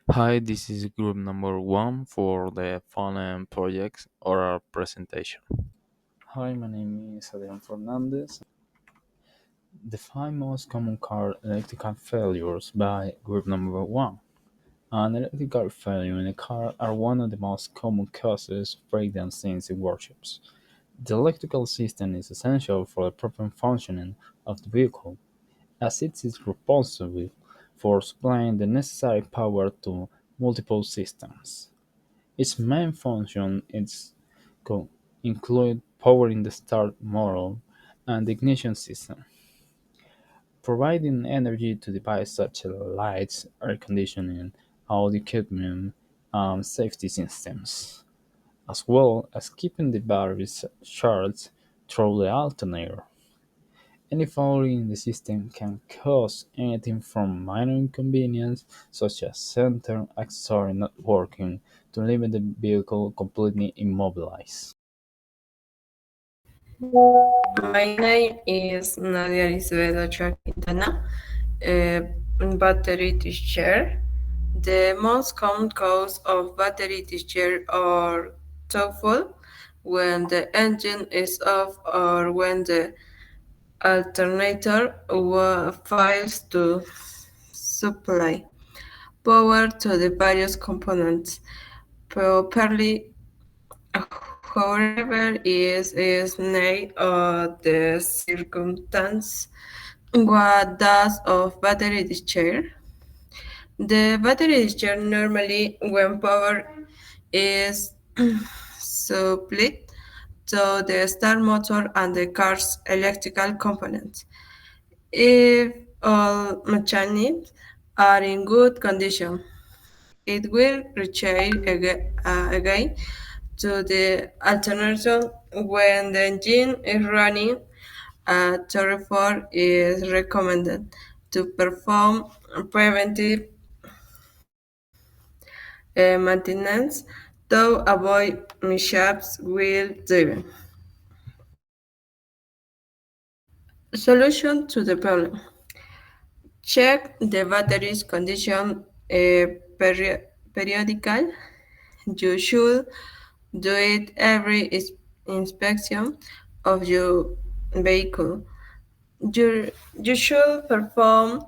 Hi, this is group number one for the following projects or our presentation. Hi, my name is Adrian Fernandez. The five most common car electrical failures by group number one. An electrical failure in a car are one of the most common causes of breakdowns in workshops. The electrical system is essential for the proper functioning of the vehicle, as it is responsible for supplying the necessary power to multiple systems. Its main function is co- include powering the start motor and the ignition system, providing energy to devices such as lights, air conditioning, audio equipment, and safety systems, as well as keeping the batteries charged through the alternator. Any failure in the system can cause anything from minor inconvenience, such as center accessory not working, to leaving the vehicle completely immobilized. My name is Nadia Elizabeth Ochoa Quintana, battery teacher. The most common cause of battery teacher are twofold: when the engine is off or when the alternator fails to supply power to the various components properly. However, is not the circumstance what does of battery discharge. The battery discharge normally when power is supplied to the start motor and the car's electrical components. If all mechanics are in good condition, it will recharge again to the alternator when the engine is running. Therefore, is recommended to perform preventive maintenance to avoid mishaps while driving. Solution to the problem: check the battery's condition periodical. You should do it every inspection of your vehicle. You should perform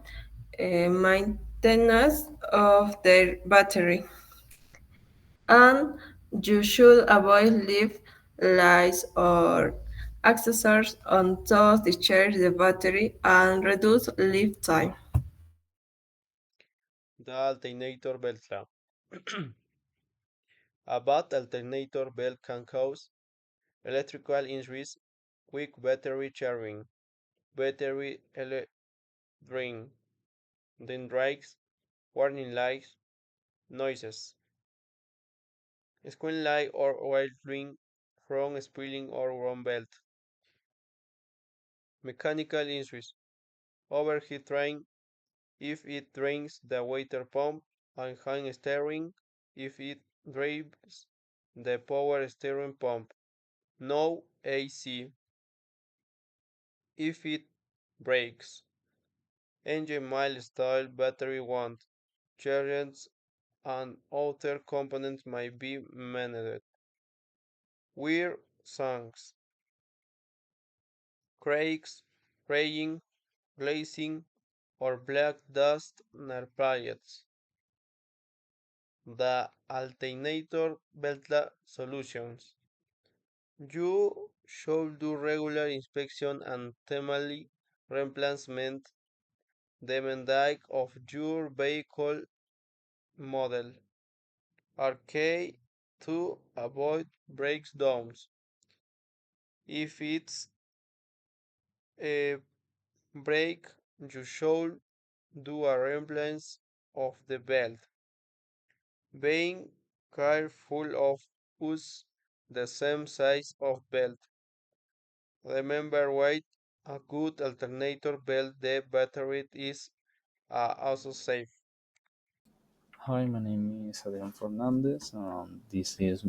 maintenance of the battery, and you should avoid leave lights or accessories on to discharge the battery and reduce leave time. The alternator belt law. A bad alternator belt can cause electrical injuries, quick battery charging, battery drain, dendrites, warning lights, noises, screen light or oil ring from spilling or wrong belt, mechanical injuries, overheat train if it drains the water pump, and hand steering if it drives the power steering pump. No AC if it breaks. Engine mild style battery want. Chargers and other components might be managed. Weird songs, cracks, fraying, glazing, or black dust narpliates. The alternator belt solutions. You should do regular inspection and timely replacement depending of your vehicle model. Arcade to avoid breakdowns. If it's a break, you should do a replace of the belt. Being careful of use the same size of belt. Remember weight. A good alternator belt the battery is also safe. Hi, my name is Adrian Fernandez, and this is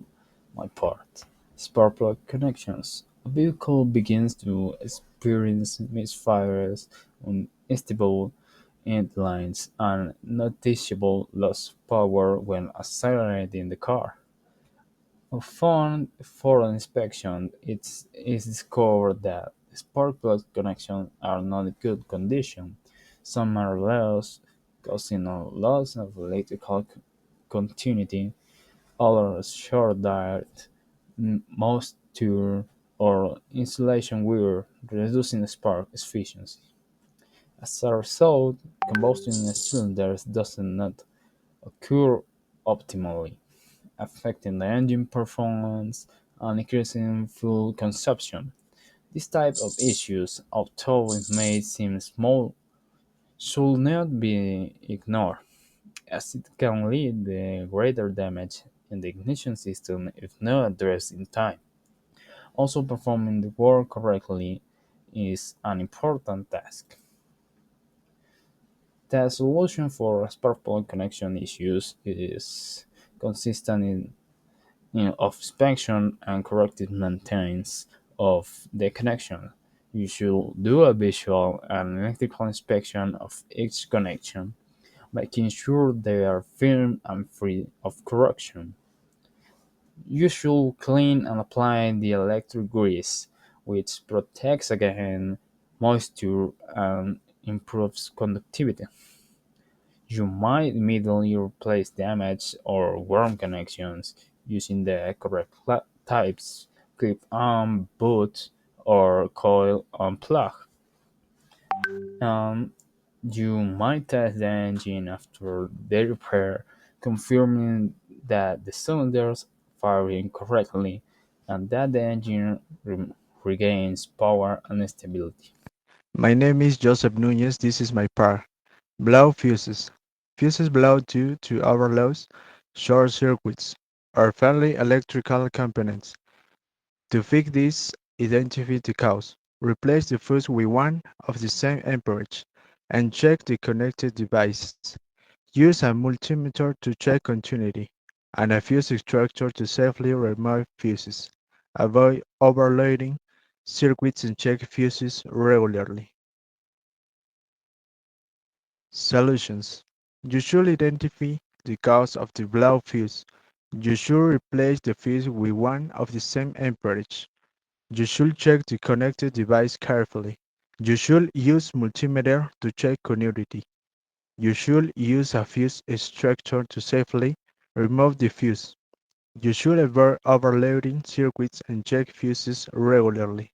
my part. Spark plug connections. A vehicle begins to experience misfires, unstable end lines, and noticeable loss of power when accelerating the car. Upon further inspection, it is discovered that spark plug connections are not in good condition. Some are lost, causing a loss of electrical continuity. Others short-diet, moisture, or insulation wear, reducing spark efficiency. As a result, combustion in cylinders does not occur optimally, affecting the engine performance and increasing fuel consumption. This type of issues, although it may seem small, should not be ignored, as it can lead to greater damage in the ignition system if not addressed in time. Also, performing the work correctly is an important task. The solution for spark plug connection issues is consistent of inspection and corrective maintenance of the connection. You should do a visual and electrical inspection of each connection, making sure they are firm and free of corrosion. You should clean and apply the electric grease, which protects against moisture and improves conductivity. You might immediately replace damaged or worn connections using the correct types: clip-on, boot, or coil on plug. Um, you might test the engine after the repair, confirming that the cylinders are firing correctly and that the engine regains power and stability. My name is Joseph Nunez. This is my part. Blow fuses. Fuses blow due to overloads, short circuits, or faulty electrical components. To fix this, identify the cause. Replace the fuse with one of the same amperage, and check the connected devices. Use a multimeter to check continuity, and a fuse extractor to safely remove fuses. Avoid overloading circuits and check fuses regularly. Solutions: you should identify the cause of the blow fuse. You should replace the fuse with one of the same amperage. You should check the connected device carefully. You should use multimeter to check continuity. You should use a fuse extractor to safely remove the fuse. You should avoid overloading circuits and check fuses regularly.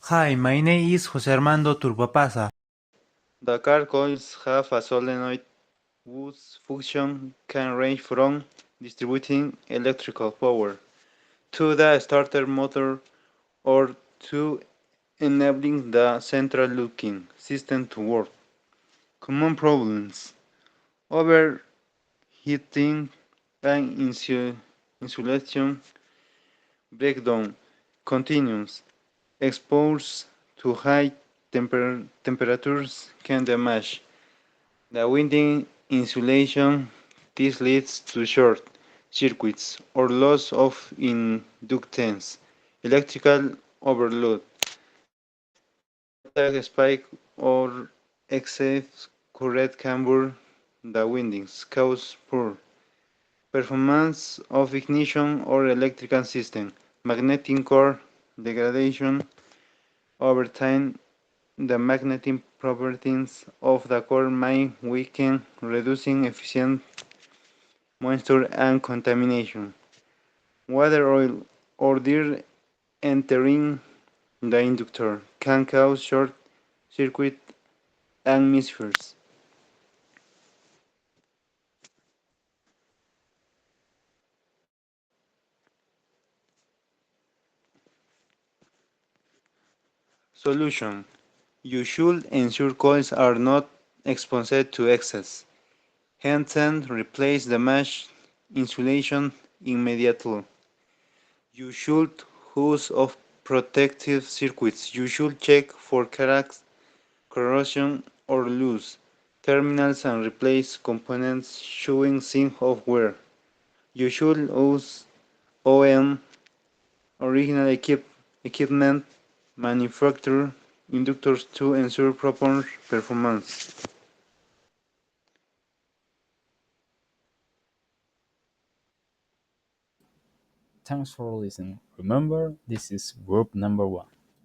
Hi, my name is Jose Armando Turbopasa. The car coils have a solenoid whose function can range from distributing electrical power to the starter motor or to enabling the central locking system to work. Common problems: overheating and insulation breakdown. Continuous exposure to high temperatures can damage the winding insulation. This leads to short circuits or loss of inductance. Electrical overload. Voltage spike or excess current can burn the windings, cause poor performance of ignition or electrical system. Magnetic core degradation. Over time, the magnetic properties of the core may weaken, reducing efficient moisture and contamination. Water, oil, or dirt entering the inductor can cause short circuit and misfires. Solution: you should ensure coils are not exposed to excess. Hence, replace damaged insulation immediately. You should use of protective circuits. You should check for cracks, corrosion, or loose terminals and replace components showing signs of wear. You should use OEM original equipment manufactured inductors to ensure proper performance. Thanks for listening. Remember, this is group number 1.